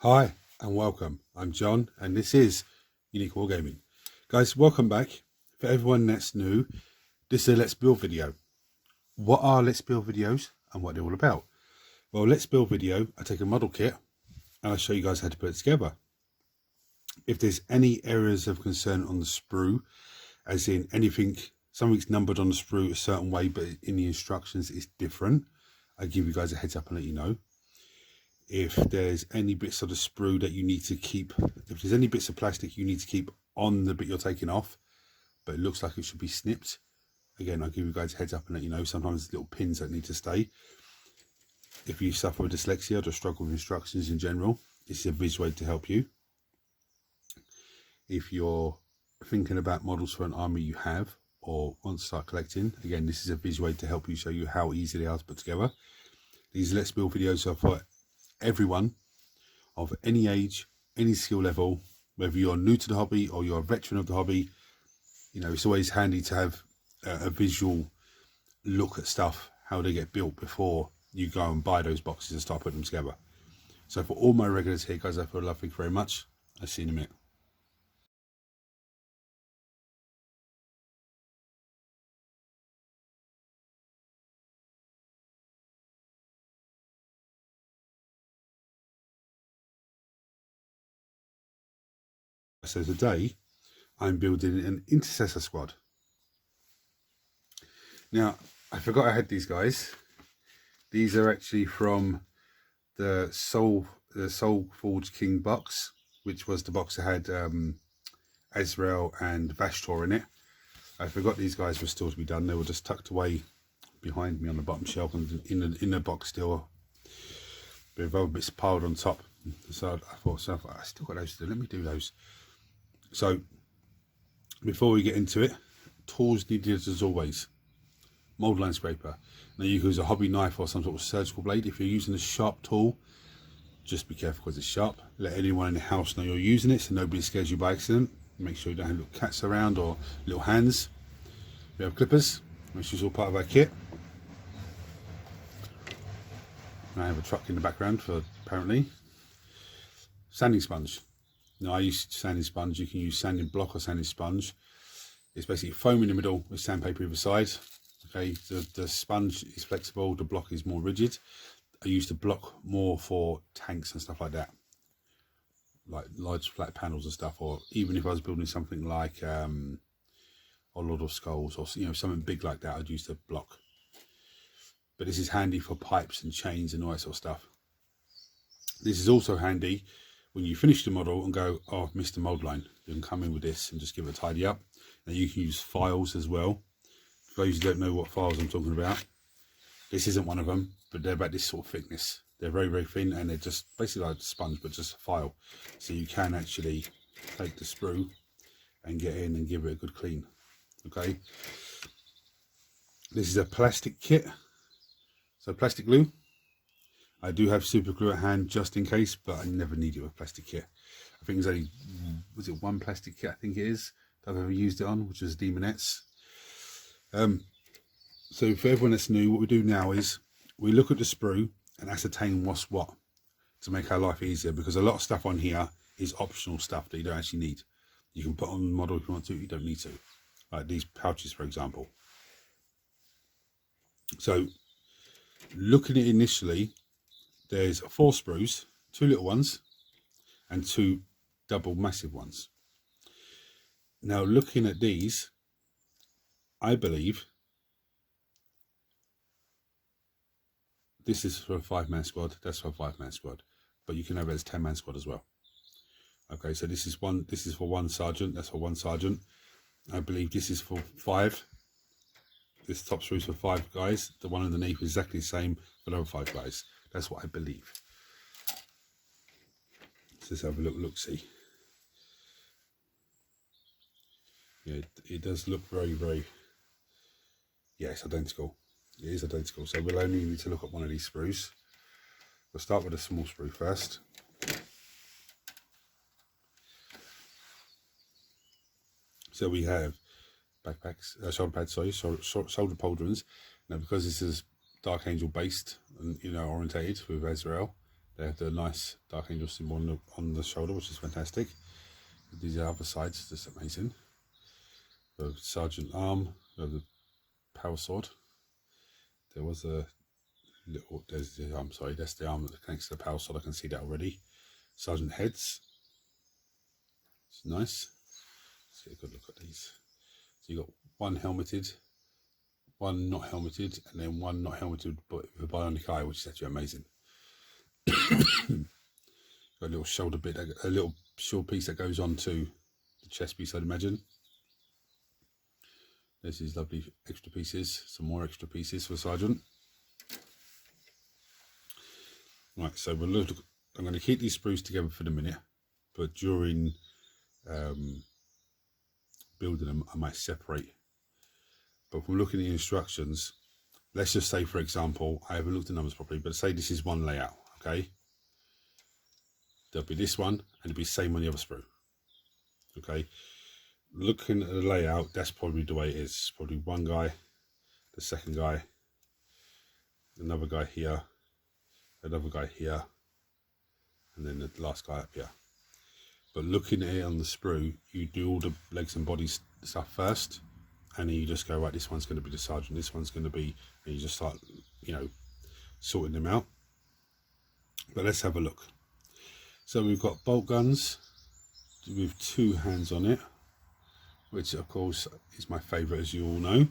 Hi and welcome. I'm John and this is Unique Wargaming. Guys, welcome back. For everyone that's new, this is a Let's Build video. What are Let's Build videos and what they're all about? Well, Let's Build video, I take a model kit and I show you guys how to put it together. If there's any areas of concern on the sprue, as in anything, something's numbered on the sprue a certain way, but in the instructions it's different, I give you guys a heads up and let you know. If there's any bits of the sprue that you need to keep, if there's any bits of plastic you need to keep on the bit you're taking off, but it looks like it should be snipped, again, I'll give you guys a heads up and let you know. Sometimes there's little pins that need to stay. If you suffer with dyslexia or just struggle with instructions in general, this is a visual aid to help you. If you're thinking about models for an army you have or want to start collecting, again, this is a visual aid to help you, show you how easy they are to put together. These Let's Build videos are for everyone of any age, any skill level, whether you're new to the hobby or you're a veteran of the hobby. You know, it's always handy to have a visual look at stuff, how they get built before you go and buy those boxes and start putting them together. So for all my regulars here, guys, I feel love, thank you very much. I'll see you in a minute. So today I'm building an Intercessor squad. Now, I forgot I had these guys. These are actually from the Soul Forge King box, which was the box that had Azrael and Vashtor in it. I forgot these guys were still to be done. They were just tucked away behind me on the bottom shelf and in the box still. With other bits piled on top. So I thought, I still got those to do. Let me do those. So before we get into it, tools needed as always. Mold line scraper. Now you can use a hobby knife or some sort of surgical blade. If you're using a sharp tool, just be careful because it's sharp. Let anyone in the house know you're using it so nobody scares you by accident. Make sure you don't have little cats around or little hands. We have clippers, which is all part of our kit. And I have a truck in the background for apparently. Sanding sponge. Now I use sanding sponge. You can use sanding block or sanding sponge. It's basically foam in the middle with sandpaper either side. Okay, the sponge is flexible, the block is more rigid. I use the block more for tanks and stuff like that, like large flat panels and stuff, or even if I was building something like a Lord of Skulls or something big like that, I'd use the block. But this is handy for pipes and chains and all that sort of stuff. This is also handy when you finish the model and go, oh, I've missed the mold line. You can come in with this and just give it a tidy up. Now you can use files as well. For those who don't know what files I'm talking about, this isn't one of them, but they're about this sort of thickness. They're very, very thin and they're just basically like a sponge, but just a file. So you can actually take the sprue and get in and give it a good clean. Okay. This is a plastic kit. So plastic glue. I do have super glue at hand just in case, but I never need it with plastic kit. I think there's only, was it one plastic kit I think it is that I've ever used it on, which is Demonettes. So for everyone that's new, what we do now is we look at the sprue and ascertain what's what to make our life easier, because a lot of stuff on here is optional stuff that you don't actually need. You can put on the model if you want to, you don't need to. Like these pouches, for example. So looking at it initially, there's 4 sprues, 2 little ones and 2 double massive ones. Now looking at these, I believe this is for a 5-man squad, that's for a 5-man squad, but you can have it as 10-man squad as well. Okay, so this is for 1 sergeant, that's for 1 sergeant. I believe this is for 5. This top sprue is for 5 guys. The one underneath is exactly the same for the other 5 guys. That's what I believe. Let's have a look, see. Yeah, it does look very, very, yeah, it's identical. It is identical. So we'll only need to look at one of these sprues. We'll start with a small sprue first. So we have backpacks, shoulder pads, sorry, shoulder pauldrons. Now because this is Dark Angel based and orientated with Azrael, They have the nice Dark Angel symbol on the shoulder, which is fantastic. These are other sides, just amazing. The Sergeant arm, the power sword. There was a little, there's the, I'm sorry, that's the arm that connects to the power sword. I can see that already. Sergeant heads. It's nice. Let's get a good look at these. So you got one helmeted, one not helmeted, and then one not helmeted but with a bionic eye, which is actually amazing. Got a little shoulder bit, a little short piece that goes onto the chest piece, I'd imagine. There's these lovely extra pieces, some more extra pieces for Sergeant. Right, so we'll look, I'm going to keep these sprues together for the minute, but during building them, I might separate. But from looking at the instructions, let's just say, for example, I haven't looked at the numbers properly, but say this is one layout, okay? There'll be this one, and it'll be the same on the other sprue, okay? Looking at the layout, that's probably the way it is. Probably one guy, the second guy, another guy here, another guy here, and then the last guy up here. But looking at it on the sprue, you do all the legs and body stuff first, and then you just go, right, this one's going to be the Sergeant, this one's going to be, and you just start, you know, sorting them out. But let's have a look. So we've got bolt guns with 2 hands on it, which of course is my favourite, as you all know.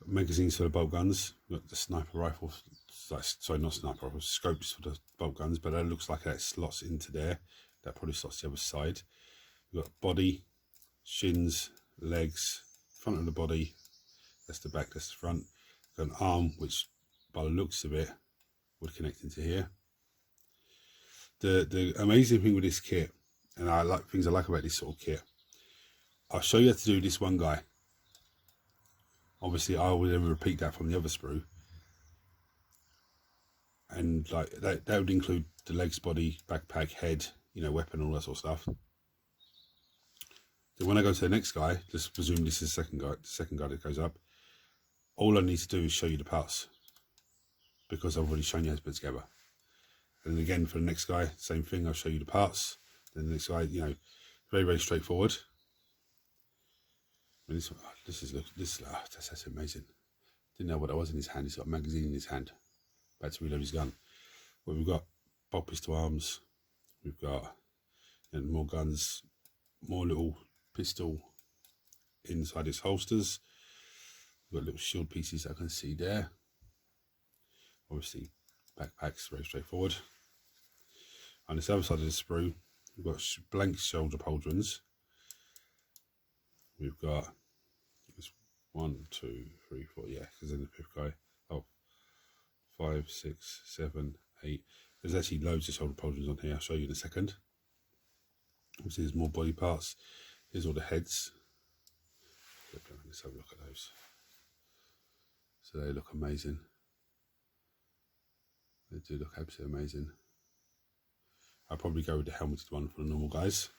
Magazines for the bolt guns. We've got the sniper rifle, sorry, not sniper rifle, scopes for the bolt guns, but that looks like that slots into there. That probably slots the other side. We've got body, shins, legs, front of the body, that's the back, that's the front. We've got an arm, which by the looks of it would connect into here. The amazing thing with this kit, and I like things I like about this sort of kit, I'll show you how to do this one guy. Obviously I will then repeat that from the other sprue, and like that would include the legs, body, backpack, head, you know, weapon, all that sort of stuff. Then when I go to the next guy, just presume this is the second guy that goes up, all I need to do is show you the parts, because I've already shown you how to put it together. And again for the next guy, same thing, I'll show you the parts. Then the next guy, you know, very, very straightforward. And that's amazing. Didn't know what that was in his hand. He's got a magazine in his hand, about to reload his gun. Well, we've got bolt pistol arms, we've got, you know, more guns, more little pistol inside his holsters. We've got little shield pieces I can see there. Obviously backpacks, very straightforward. On this other side of the sprue, we've got blank shoulder pauldrons. We've got 1, 2, 3, 4, yeah, because then the 5th guy, oh, 5, 6, 7, 8. There's actually loads of shoulder pauldrons on here. I'll show you in a second. Obviously there's more body parts. Here's all the heads. Let's have a look at those. So they look amazing. They do look absolutely amazing. I'll probably go with the helmeted one for the normal guys.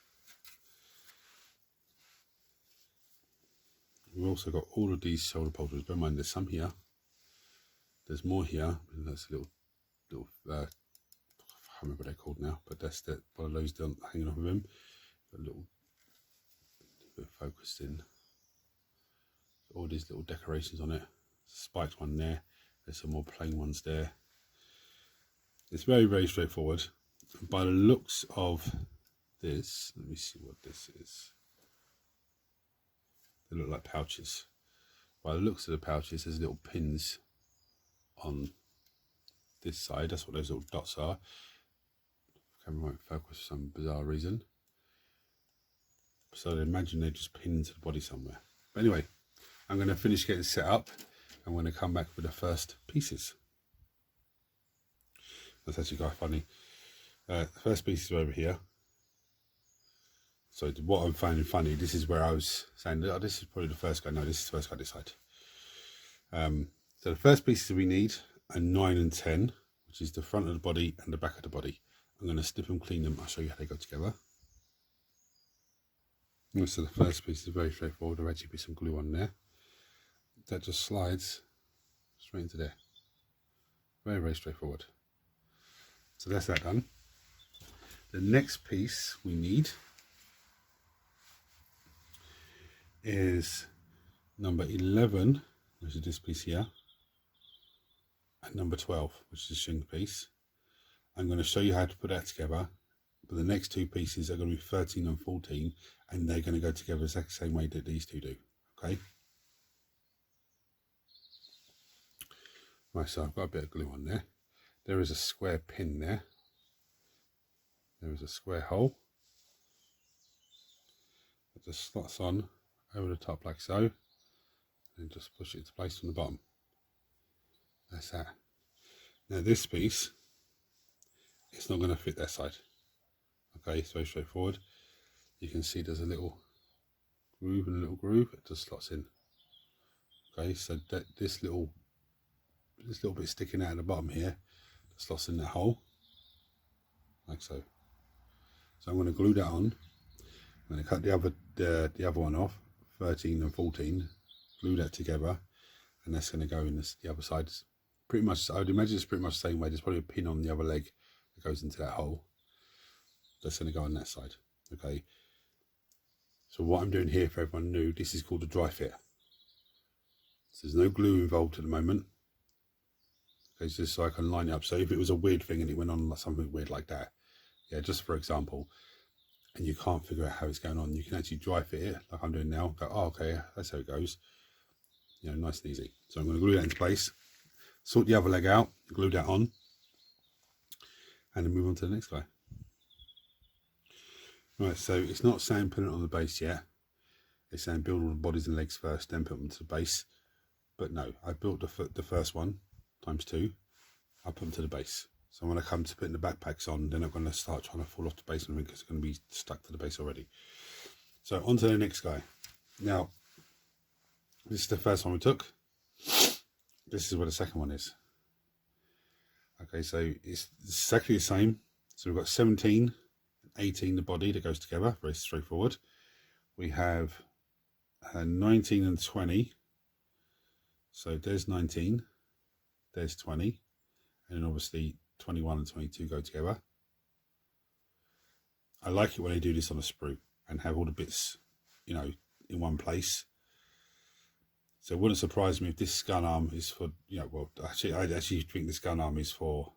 We've also got all of these shoulder pauldrons. Bear in mind, there's some here. There's more here. And that's a little I can't remember what they're called now, but that's that one of those hanging off of him. Got a little bit focused in. All these little decorations on it. Spiked one there. There's some more plain ones there. It's very, very straightforward. By the looks of this, let me see what this is. They look like pouches. By the looks of the pouches, there's little pins on this side. That's what those little dots are. Camera won't focus for some bizarre reason. So I imagine they just pin into the body somewhere. But anyway, I'm going to finish getting set up. I'm going to come back with the first pieces. That's actually quite funny. The first piece is over here. So what I'm finding funny, this is where I was saying, oh, this is probably the first guy. No, this is the first guy this side. So the first pieces we need are 9 and 10, which is the front of the body and the back of the body. I'm going to snip and clean them. I'll show you how they go together. And so the first piece is very straightforward. There'll actually be some glue on there. That just slides straight into there. Very, very straightforward. So that's that done. The next piece we need is number 11, which is this piece here, and number 12, which is the string piece. I'm going to show you how to put that together, but the next two pieces are going to be 13 and 14, and they're going to go together exactly the same way that these two do. Okay. Right, so I've got a bit of glue on there. There is a square pin there. There is a square hole. It just slots on over the top like so, and just push it into place from the bottom. That's that. Now this piece, it's not going to fit that side. Okay, it's very straightforward. You can see there's a little groove and a little groove. It just slots in. Okay, so that this little bit sticking out at the bottom here, just slots in that hole, like so. So I'm going to glue that on. I'm going to cut the other one off, 13 and 14, glue that together, and that's going to go in the other side. It's pretty much, I would imagine it's pretty much the same way. There's probably a pin on the other leg that goes into that hole. That's going to go on that side. Okay. So what I'm doing here, for everyone new, this is called a dry fit. So there's no glue involved at the moment. Okay, just so I can line it up. So if it was a weird thing and it went on like something weird like that, yeah, just for example, and you can't figure out how it's going on, you can actually dry fit it like I'm doing now. Go, oh, okay, that's how it goes. You know, nice and easy. So I'm going to glue that into place, sort the other leg out, glue that on, and then move on to the next guy. Right, so it's not saying put it on the base yet. It's saying build all the bodies and legs first, then put them to the base. But no, I built the first one times 2. I put them to the base. So when I come to putting the backpacks on, they're not going to start trying to fall off the base because it's going to be stuck to the base already. So on to the next guy. Now, this is the first one we took. This is where the second one is. Okay, so it's exactly the same. So we've got 17, 18, the body that goes together, very straightforward. We have 19 and 20. So there's 19, there's 20, and then obviously 21 and 22 go together. I like it when they do this on a sprue and have all the bits, you know, in one place. So it wouldn't surprise me if this gun arm is for, you know, well, actually, I actually think this gun arm is for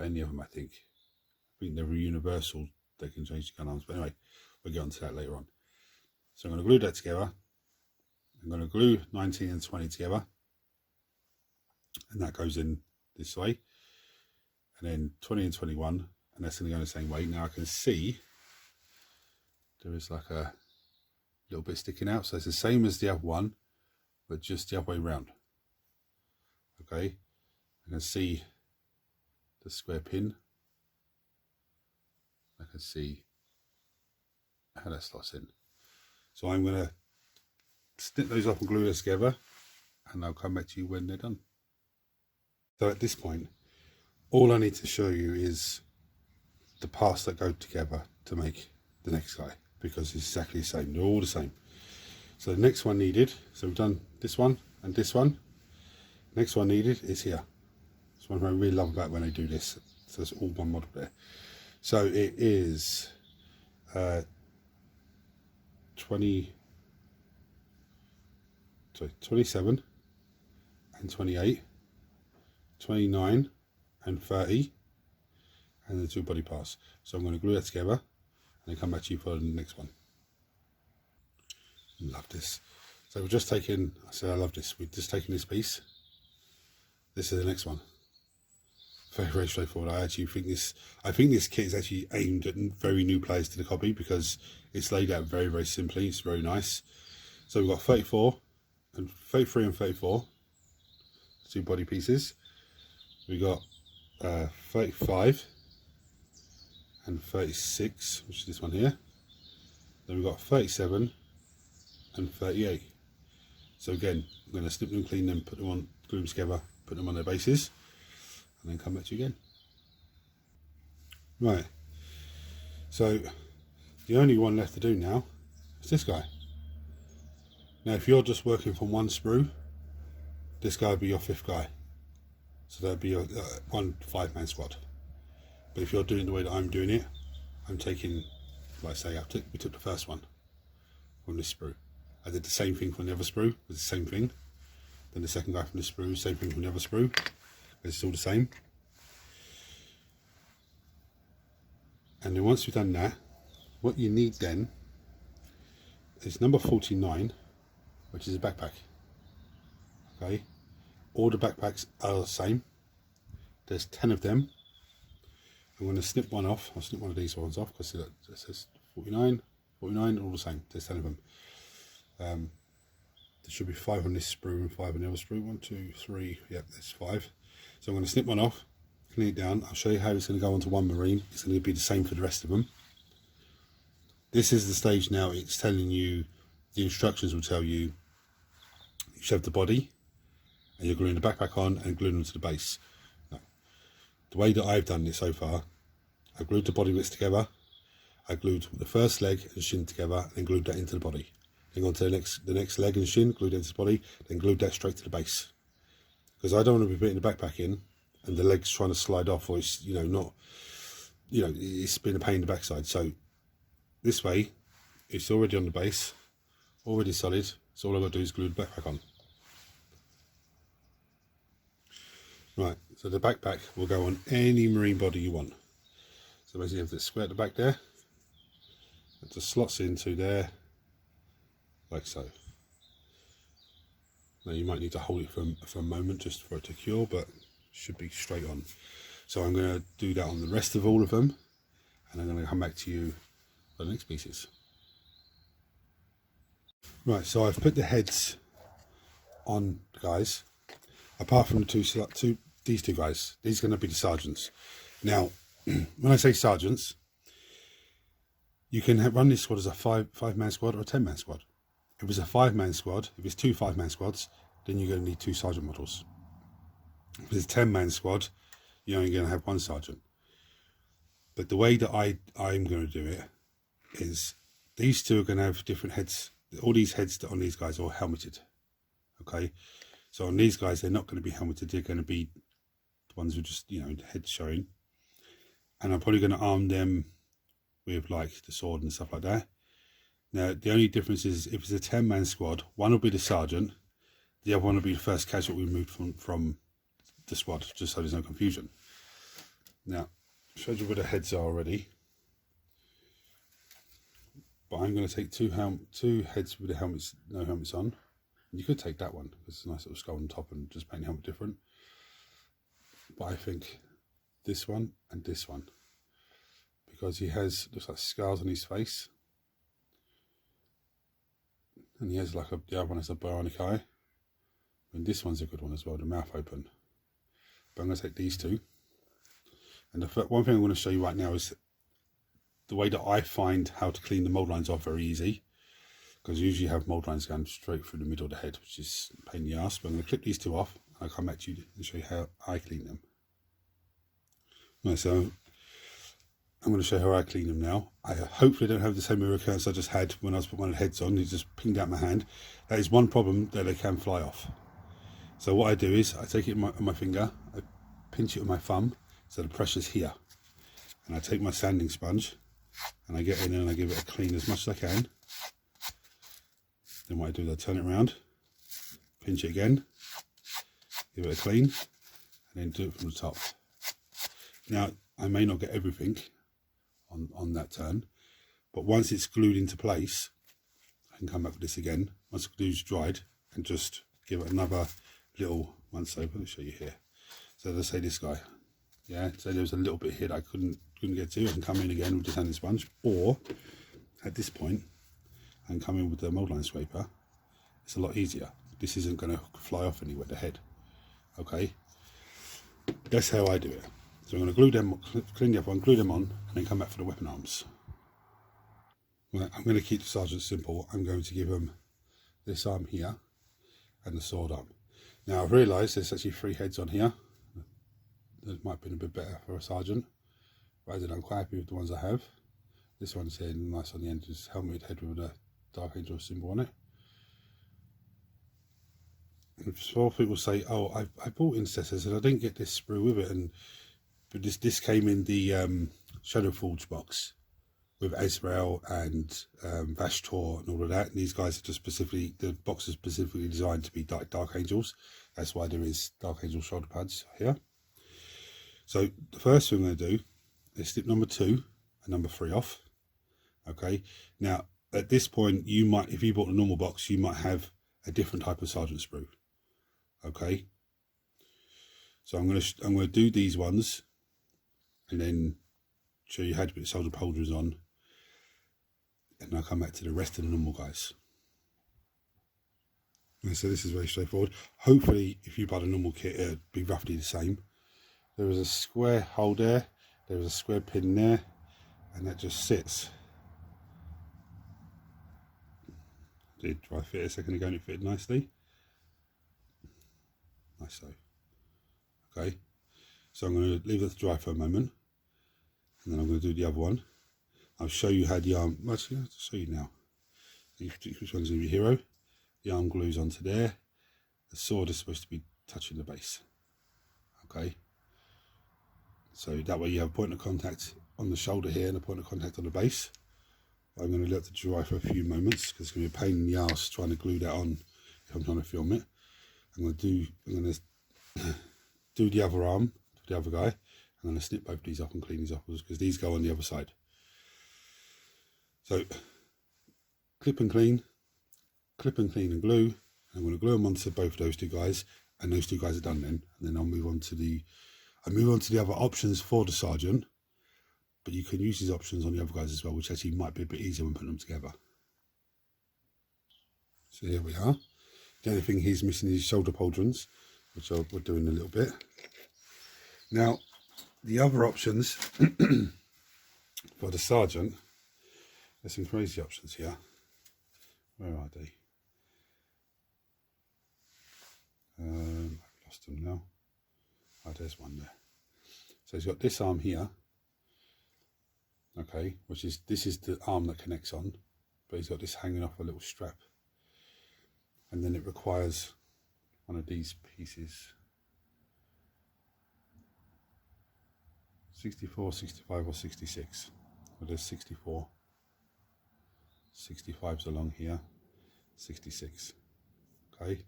any of them, I think. I think they're universal, they can change the gun arms. But anyway, we'll get onto that later on. So I'm going to glue that together. I'm going to glue 19 and 20 together. And that goes in this way. And then 20 and 21. And that's going to go the same way. Now I can see there is like a little bit sticking out. So it's the same as the other one, but just the other way around. Okay. I can see the square pin. I can see how that slots in. So I'm going to snip those off and glue those together, and I'll come back to you when they're done. So at this point, all I need to show you is the parts that go together to make the next guy, because it's exactly the same. They're all the same. So the next one needed, so we've done this one and this one. Next one needed is here. It's one I really love about when I do this. So it's all one model there. So it is 27 and 28, 29 and 30, and the 2 body parts. So I'm going to glue that together and then come back to you for the next one. Love this. So we're just taking, I said I love this, we're just taking this piece. This is the next one. Very, very straightforward. I think this kit is actually aimed at very new players to the hobby because it's laid out very, very simply. It's very nice. So we've got 34 and 33 and 34, 2 body pieces. We got 35 and 36, which is this one here. Then we've got 37 and 38. So again, I'm going to snip them, clean them, put them on, glue them together, put them on their bases, and then come back to you again. Right, so the only one left to do now is this guy. Now if you're just working from one sprue, this guy would be your 5th guy. So that'd be one 5-man squad. But if you're doing the way that I'm doing it, I'm taking, like I say, we took the first one from this sprue. I did the same thing from the other sprue, with the same thing. Then the second guy from this sprue, same thing from the other sprue. It's all the same. And then once we've done that, what you need then is number 49, which is a backpack. Okay, all the backpacks are the same. There's 10 of them. I'm going to snip one off. I'll snip one of these ones off because it says 49, all the same. There's 10 of them. There should be 5 on this sprue and 5 on the other sprue. 1, 2, 3. Yep, there's 5. So I'm going to snip one off, clean it down. I'll show you how it's going to go onto one marine. It's going to be the same for the rest of them. This is the stage now. It's telling you, the instructions will tell you, you shove the body and you're gluing the backpack on and gluing them to the base. Now, the way that I've done it so far, I glued the body bits together. I glued the first leg and shin together and glued that into the body. Then gone to the next leg and shin, glued into the body, then glued that straight to the base. Because I don't want to be putting the backpack in and the leg's trying to slide off, or it's, not, it's been a pain in the backside. So this way, it's already on the base, already solid. So all I've got to do is glue the backpack on. Right, so the backpack will go on any marine body you want. So basically you have this square at the back there. It just slots into there, like so. Now you might need to hold it for a moment just for it to cure, but it should be straight on. So I'm going to do that on the rest of all of them, and I'm going to come back to you for the next pieces. Right, so I've put the heads on, guys. Apart from these two guys, these are going to be the sergeants. Now, when I say sergeants, you can run this squad as a five-man squad or a 10-man squad. If it's a 5-man squad, if it's 2 5-man squads, then you're going to need 2 sergeant models. If it's a 10-man squad, you're only going to have 1 sergeant. But the way that I'm going to do it is these 2 are going to have different heads. All these heads on these guys are all helmeted. Okay, so on these guys, they're not going to be helmeted. They're going to be the ones who just, the head showing. And I'm probably going to arm them with like the sword and stuff like that. Now, the only difference is if it's a 10-man squad, one will be the sergeant, the other one will be the first casualty removed from the squad, just so there's no confusion. Now, I showed you where the heads are already, but I'm going to take 2 heads with the helmets, no helmets on. You could take that one, because it's a nice little skull on top and just paint the helmet different. But I think this one and this one, because he looks like scars on his face. And he has the other one has a bionic eye. And this one's a good one as well, the mouth open. But I'm going to take these 2. And the one thing I'm going to show you right now is the way that I find how to clean the mould lines off very easy. Because usually you have mould lines going straight through the middle of the head, which is a pain in the ass. But I'm going to clip these 2 off, and I'll come back to you and show you how I clean them. Right, so I'm going to show you how I clean them now. I hopefully don't have the same occurrence I just had when I was putting one of the heads on. It just pinged out my hand. That is one problem, that they can fly off. So what I do is I take it on my finger, I pinch it with my thumb, so the pressure's here. And I take my sanding sponge and I get in and I give it a clean as much as I can. Then what I do is I turn it around, pinch it again, give it a clean, and then do it from the top. Now, I may not get everything on that turn, but once it's glued into place, I can come back with this again once the glue's dried and just give it another little once over. Let me show you here. So let's say this guy, so there was a little bit here that I couldn't get to. I can come in again with the sanding sponge, or at this point I can come in with the mould line scraper. It's a lot easier. This isn't going to fly off anywhere, the head. Okay, that's how I do it. So I'm going to glue them, clean the other one, glue them on, and then come back for the weapon arms. Well, I'm going to keep the sergeant simple. I'm going to give them this arm here and the sword arm. Now I've realised there's actually 3 heads on here. That might have been a bit better for a sergeant, but I I'm quite happy with the ones I have. This one's here nice on the end, just helmeted head with a Dark Angel symbol on it. So people say, oh, I bought Intercessors and I didn't get this sprue with it, but this came in the Shadowforge box with Ezreal and Vashtor and all of that. And these guys are just specifically, the box is specifically designed to be Dark Angels. That's why there is Dark Angel shoulder pads here. So the first thing I'm going to do is snip number 2 and number 3 off. Okay. Now at this point, you might, if you bought a normal box, you might have a different type of Sergeant sprue. Okay. So I'm going to do these ones and then show you how to put Soldier Pauldrons on, and I'll come back to the rest of the normal guys. And so this is very straightforward. Hopefully if you buy the normal kit, it'll be roughly the same. There is a square hole there, there is a square pin there, and that just sits. Did dry fit a second ago and it fitted nicely. Nice so. Okay, so I'm going to leave that to dry for a moment, and then I'm going to do the other one. I'll show you how the arm, actually I'll show you now. Which one's going to be hero? The arm glues onto there. The sword is supposed to be touching the base. Okay. So that way you have a point of contact on the shoulder here and a point of contact on the base. I'm going to let it dry for a few moments because it's going to be a pain in the arse trying to glue that on if I'm trying to film it. I'm going to do the other arm for the other guy. I'm going to snip both these up and clean these up because these go on the other side. So clip and clean and glue. I'm going to glue them onto both of those two guys, and those two guys are done then. And then I'll move on to the other options for the Sergeant, but you can use these options on the other guys as well, which actually might be a bit easier when putting them together. So here we are. The only thing he's missing is shoulder pauldrons, which we'll do in a little bit. Now, the other options for the Sergeant, there's some crazy options here. Where are they? I've lost them now. Oh, there's one there. So he's got this arm here. Okay, this is the arm that connects on, but he's got this hanging off a little strap. And then it requires one of these pieces. 64, 65 or 66. Well, there's 64. 65's along here. 66. Okay.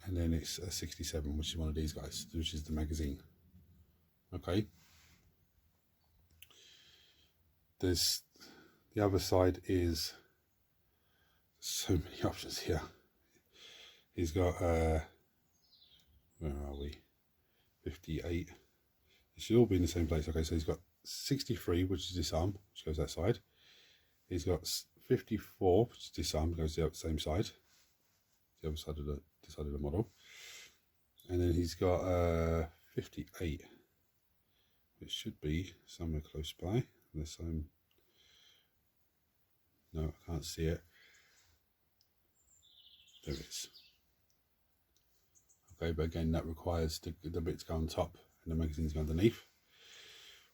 And then it's a 67, which is one of these guys, which is the magazine. Okay. There's the other side is so many options here. He's got where are we? 58. It should all be in the same place. Okay, so he's got 63, which is this arm, which goes that side. He's got 54, which is this arm, goes the same side, the other side of the model. And then he's got 58, which should be somewhere close by. Unless no, I can't see it. There it is. Okay, but again, that requires the bits go on top and the magazines go underneath.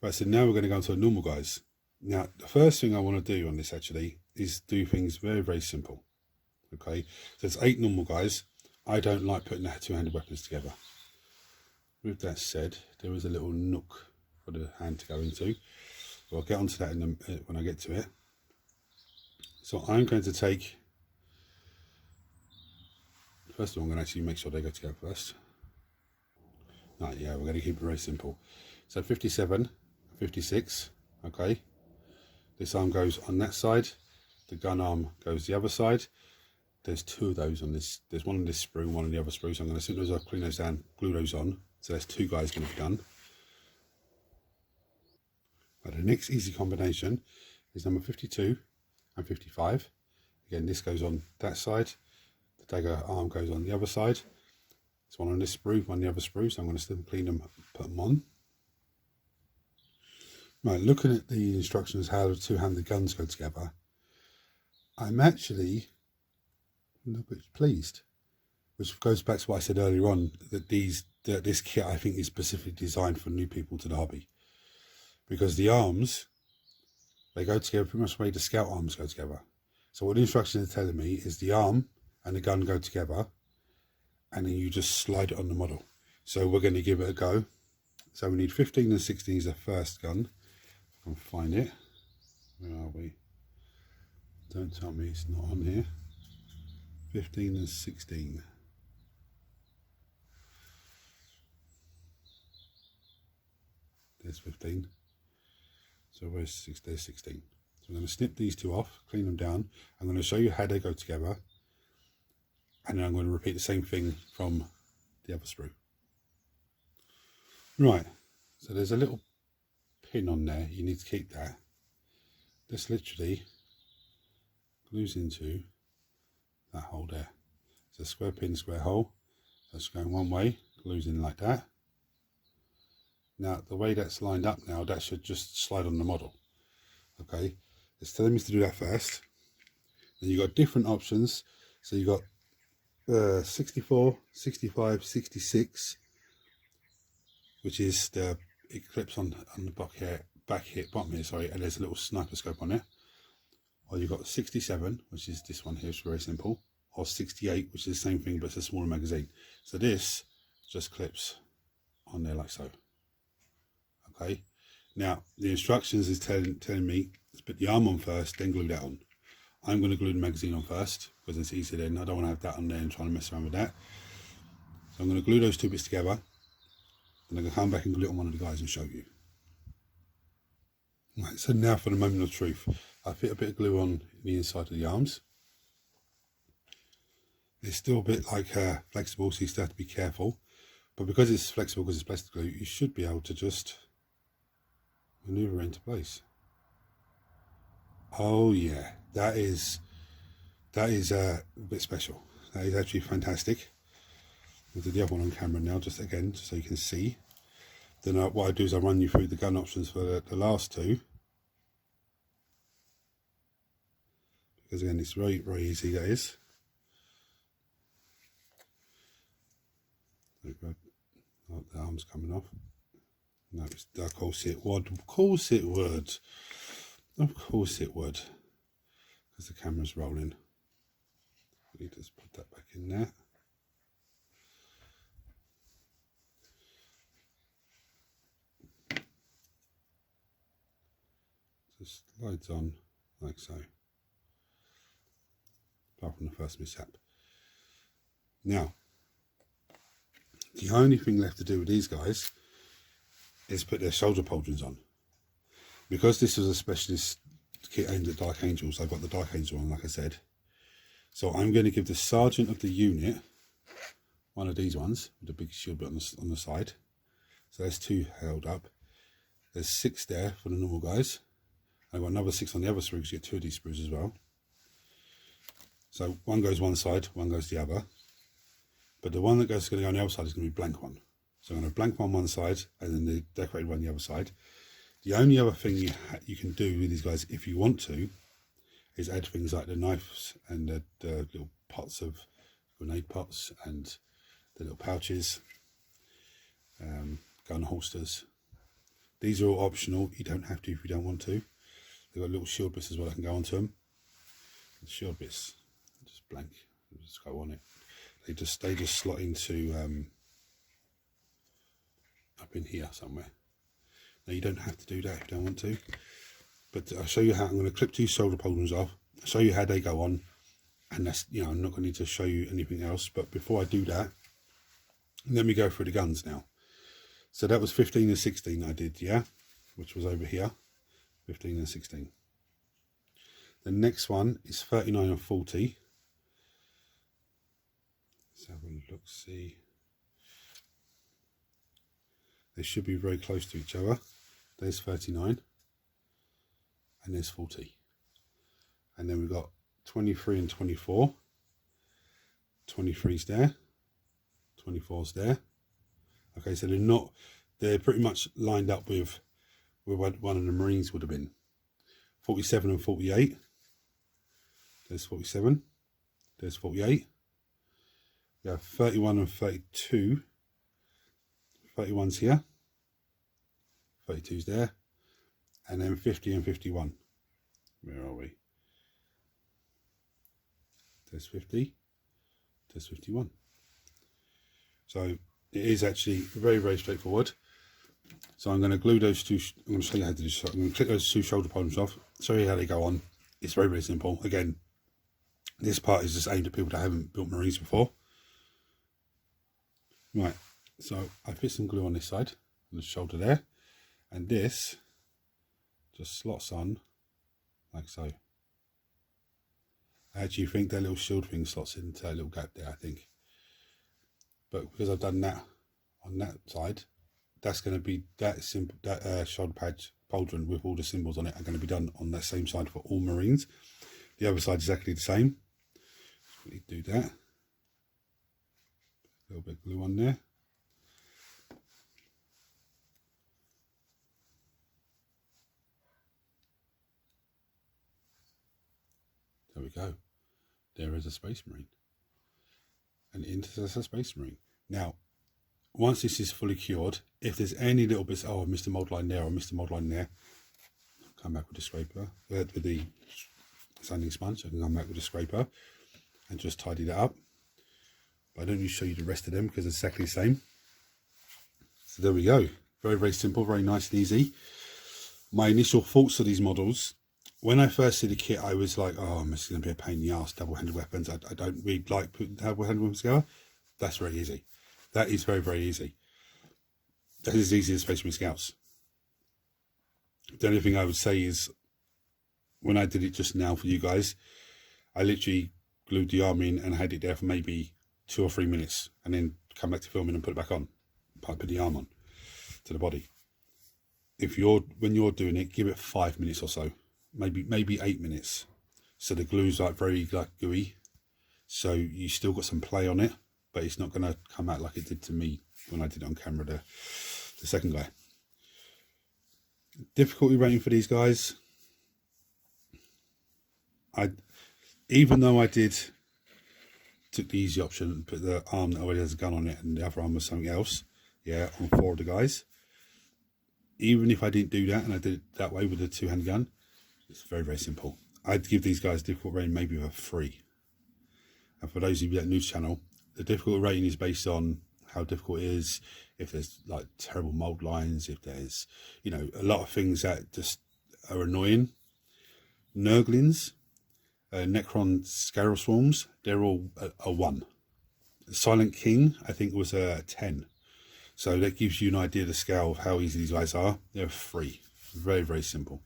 Right, so now we're going to go on to the normal guys. Now, the first thing I want to do on this actually is do things very, very simple. Okay, so it's 8 normal guys. I don't like putting the two-handed weapons together. With that said, there is a little nook for the hand to go into. So I'll get onto that when I get to it. So I'm going to take, first of all, I'm going to actually make sure they go together first. No, yeah, we're going to keep it very simple. So 57, 56, okay. This arm goes on that side. The gun arm goes the other side. There's 2 of those on this. There's one on this sprue and one on the other sprue. So I'm going to snip those off, clean those down, glue those on. So there's 2 guys going to be done. But the next easy combination is number 52 and 55. Again, this goes on that side. The dagger arm goes on the other side. There's one on this sprue, one on the other sprue. So I'm going to still clean them, put them on. Right, looking at the instructions how the two-handed guns go together, I'm actually a little bit pleased, which goes back to what I said earlier on, that this kit I think is specifically designed for new people to the hobby, because the arms, they go together pretty much the way the scout arms go together. So what the instructions are telling me is the arm and the gun go together, and then you just slide it on the model. So we're going to give it a go. So we need 15 and 16 is the first gun. If I can find it. Where are we? Don't tell me it's not on here. 15 and 16. There's 15. So where's 6? There's 16. So I'm going to snip these two off, clean them down. I'm going to show you how they go together. And then I'm going to repeat the same thing from the other sprue. Right, so there's a little pin on there. You need to keep that. This literally glues into that hole there. It's a square pin, square hole. That's going one way, glues in like that. Now, the way that's lined up now, that should just slide on the model. Okay, it's telling me to do that first. Then you've got different options. So you've got 64, 65, 66, which is the, it clips on the back here, bottom here, sorry, and there's a little sniper scope on it. Or you've got 67, which is this one here, it's very simple. Or 68, which is the same thing, but it's a smaller magazine. So this just clips on there like so. Okay, now the instructions is telling me to put the arm on first, then glue that on. I'm going to glue the magazine on first because it's easier then. I don't want to have that on there and trying to mess around with that. So I'm going to glue those two bits together. Then I'm going to come back and glue it on one of the guys and show you. Right, so now for the moment of truth. I fit a bit of glue on the inside of the arms. It's still a bit like flexible, so you still have to be careful. But because it's flexible, because it's plastic glue, you should be able to just maneuver into place. Oh yeah, that is a bit special. That is actually fantastic. I'll do the other one on camera now, just again, just so you can see. Then what I do is I run you through the gun options for the last two. Because again, it's very, very easy, that is. Oh, the arm's coming off. No, of course it would. Of course it would. Of course it would. Because the camera's rolling. We need to just put that back in there. Just slides on like so. Apart from the first mishap. Now, the only thing left to do with these guys is put their shoulder pauldrons on. Because this was a specialist kit aimed at Dark Angels, I've got the Dark Angel on, like I said. So I'm going to give the sergeant of the unit one of these ones with a big shield bit on the side. So there's two held up. There's 6 there for the normal guys. I've got another 6 on the other sprue because you get 2 of these sprues as well. So one goes one side, one goes the other. But the one that goes going to go on the other side is going to be blank one. So I'm going to blank one side and then the decorated one the other side. The only other thing you can do with these guys, if you want to, is add things like the knives and the little pots of grenade pots and the little pouches, gun holsters. These are all optional. You don't have to if you don't want to. They've got little shield bits as well that can go onto them. The shield bits, just blank, just go on it. They just slot into up in here somewhere. Now you don't have to do that if you don't want to, but I'll show you how. I'm going to clip 2 shoulder pauldrons off. I'll show you how they go on, and that's, you know, I'm not going to need to show you anything else. But before I do that, let me go through the guns now. So that was 15 and 16 I did, yeah, which was over here, 15 and 16. The next one is 39 and 40. Let's have a look, see. They should be very close to each other. There's 39 and there's 40. And then we've got 23 and 24. 23's there, 24's there. Okay, so they're pretty much lined up with what one of the Marines would have been. 47 and 48. There's 47. There's 48. We have 31 and 32. 31's here. 32's there. And then 50 and 51. Where are we? There's 50. test 51. So it is actually very, very straightforward. So I'm going to glue those two, I'm going to show you how to do this. I'm going to click those two shoulder poles off, show you how they go on. It's very, very simple. Again, this part is just aimed at people that haven't built marines before. Right, so I put some glue on this side, on the shoulder there, and this just slots on like so. I actually think that little shield thing slots into that little gap there, I think. But because I've done that on that side, that's going to be that simple. That shoulder pad pauldron with all the symbols on it are going to be done on that same side for all marines. The other side is exactly the same. Quickly do that. A little bit of glue on there. There we go. There is a Space Marine. An Intercessor Space Marine. Now, once this is fully cured, if there's any little bits, oh, I missed a mold line there, or I missed a mold line there, I'll come back with the scraper, with the sanding sponge. I can come back with the scraper and just tidy that up. But I don't need to show you the rest of them because it's exactly the same. So there we go. Very, very simple, very nice and easy. My initial thoughts of these models, when I first see the kit, I was like, oh, this is going to be a pain in the ass, double-handed weapons. I don't really like putting double-handed weapons together. That's very easy. That is very, very easy. That is as easy as Space Marine Scouts. The only thing I would say is, when I did it just now for you guys, I literally glued the arm in and had it there for maybe 2 or 3 minutes, and then come back to filming and put it back on. Put the arm on to the body. When you're doing it, give it 5 minutes or so, maybe 8 minutes. So the glue's like very gooey, so you still got some play on it, but it's not going to come out like it did to me when I did it on camera, the second guy. Difficulty rating for these guys, even though I took the easy option and put the arm that already has a gun on it and the other arm was something else, yeah, on 4 of the guys, even if I didn't do that and I did it that way with the 2-hand gun, it's very, very simple. I'd give these guys difficult rating maybe a 3. And for those of you that news channel, the difficult rating is based on how difficult it is, if there's like terrible mold lines, if there's, you know, a lot of things that just are annoying. Nurglings, Necron Scarab Swarms, they're all a 1. Silent King, I think, was a 10. So that gives you an idea of the scale of how easy these guys are. They're 3. Very, very simple.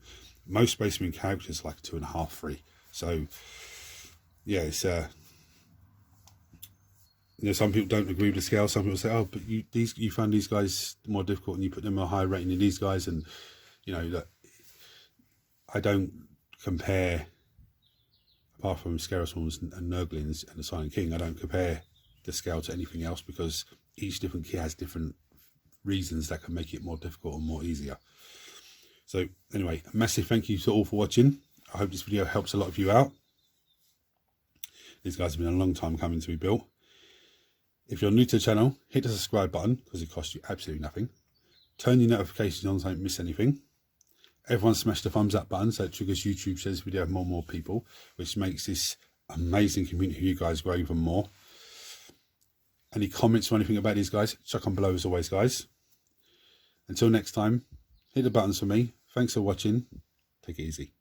Most Space Marine characters like 2.5, 3. So yeah, it's you know, some people don't agree with the scale. Some people say, oh, but you found these guys more difficult and you put them a higher rating than these guys. And you know, that I don't compare, apart from Scarab Swarms and Nurglings and the Silent King, I don't compare the scale to anything else, because each different kit has different reasons that can make it more difficult and more easier. So anyway, a massive thank you to all for watching. I hope this video helps a lot of you out. These guys have been a long time coming to be built. If you're new to the channel, hit the subscribe button because it costs you absolutely nothing. Turn your notifications on so you don't miss anything. Everyone smash the thumbs up button so it triggers YouTube, shares this video with more and more people, which makes this amazing community of you guys grow even more. Any comments or anything about these guys, chuck on below as always, guys. Until next time, hit the buttons for me. Thanks for watching. Take it easy.